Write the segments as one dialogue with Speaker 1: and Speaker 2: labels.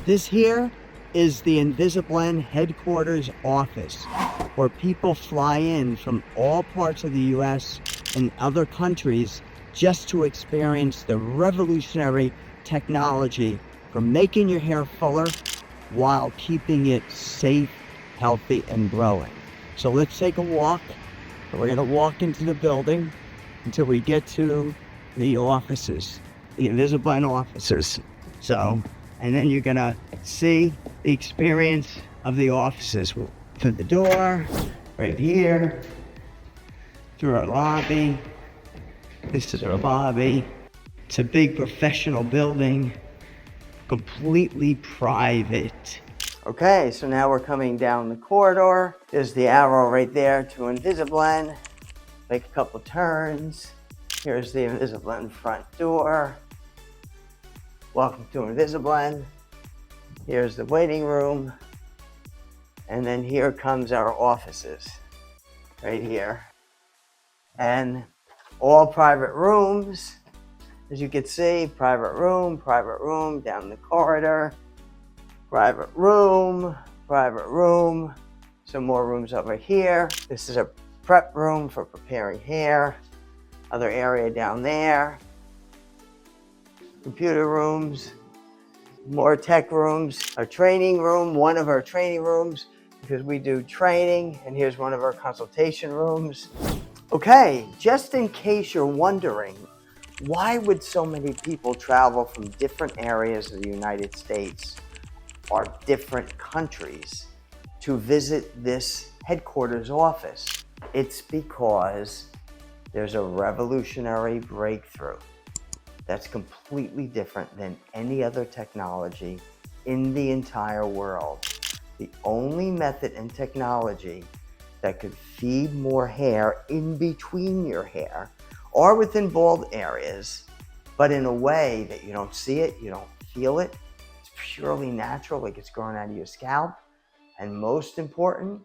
Speaker 1: This here is the InvisaBlend Headquarters office, where people fly in from all parts of the US and other countries just to experience the revolutionary technology for making your hair fuller while keeping it safe, healthy, and growing. So let's take a walk. We're gonna walk into the building until we get to the offices, the InvisaBlend offices. And then you're gonna see the experience of the offices. We'll through the door, right here, through our lobby. This is our lobby. It's a big professional building, completely private. Okay, so now we're coming down the corridor. There's the arrow right there to InvisaBlend. Make a couple turns. Here's the InvisaBlend front door. Welcome to InvisaBlend. Here's the waiting room. And then here comes our offices, right here. And all private rooms. As you can see, private room, down the corridor. Private room. Some more rooms over here. This is a prep room for preparing hair. Other area down there. Computer rooms, more tech rooms, our training room, one of our training rooms, because we do training, and here's one of our consultation rooms. Okay, just in case you're wondering, why would so many people travel from different areas of the United States or different countries to visit this headquarters office? It's because there's a revolutionary breakthrough that's completely different than any other technology in the entire world. The only method and technology that could feed more hair in between your hair or within bald areas, but in a way that you don't see it, you don't feel it. It's purely natural, like it's growing out of your scalp. And most important,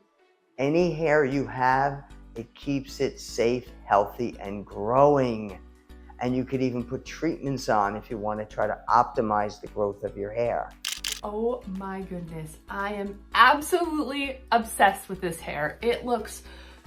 Speaker 1: any hair you have, it keeps it safe, healthy, and growing. And you could even put treatments on if you want to try to optimize the growth of your hair.
Speaker 2: Oh my goodness, I am absolutely obsessed with this hair. It looks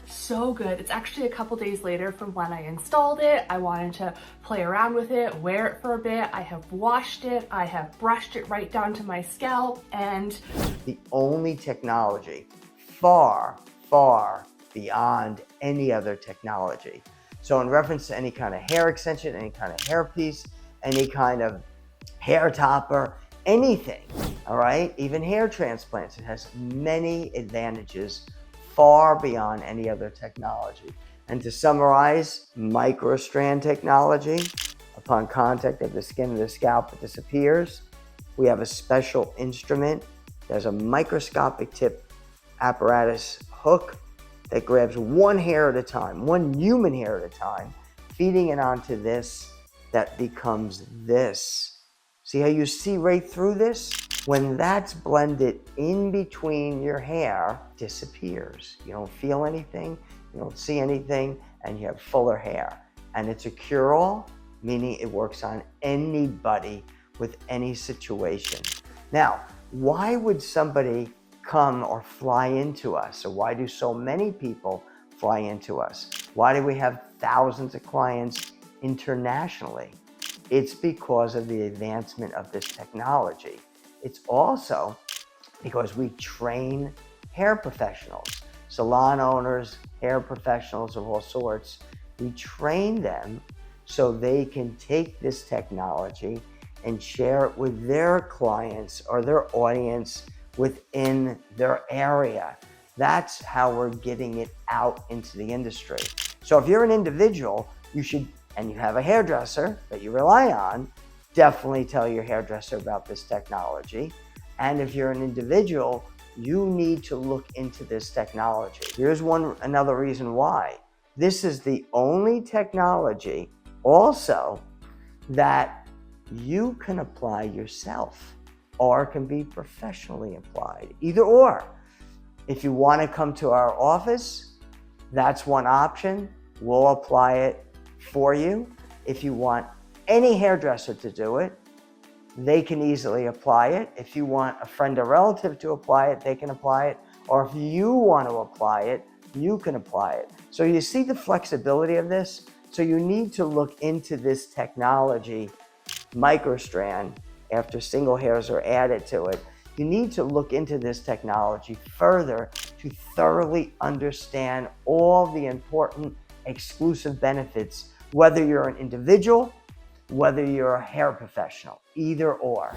Speaker 2: so good. It's actually a couple days later from when I installed it. I wanted to play around with it, wear it for a bit. I have washed it, I have brushed it right down to my scalp, and
Speaker 1: the only technology far, far beyond any other technology. So in reference to any kind of hair extension, any kind of hairpiece, any kind of hair topper, anything, all right? Even hair transplants, it has many advantages far beyond any other technology. And to summarize, Micro Strand Technology, upon contact of the skin of the scalp, it disappears. We have a special instrument. There's a microscopic tip apparatus hook that grabs one hair at a time, one human hair at a time, feeding it onto this, that becomes this. See how you see right through this? When that's blended in between your hair, it disappears. You don't feel anything, you don't see anything, and you have fuller hair. And it's a cure-all, meaning it works on anybody with any situation. Now, why would somebody come or fly into us? Or why do so many people fly into us? Why do we have thousands of clients internationally? It's because of the advancement of this technology. It's also because we train hair professionals, salon owners, hair professionals of all sorts. We train them so they can take this technology and share it with their clients or their audience within their area. That's how we're getting it out into the industry. So if you're an individual, you should, and you have a hairdresser that you rely on, definitely tell your hairdresser about this technology. And if you're an individual, you need to look into this technology. Here's another reason why. This is the only technology also that you can apply yourself or can be professionally applied, either or. If you want to come to our office, that's one option. We'll apply it for you. If you want any hairdresser to do it, they can easily apply it. If you want a friend or relative to apply it, they can apply it. Or if you want to apply it, you can apply it. So you see the flexibility of this? So you need to look into this technology, microstrand, after single hairs are added to it. You need to look into this technology further to thoroughly understand all the important exclusive benefits, whether you're an individual, whether you're a hair professional, either or.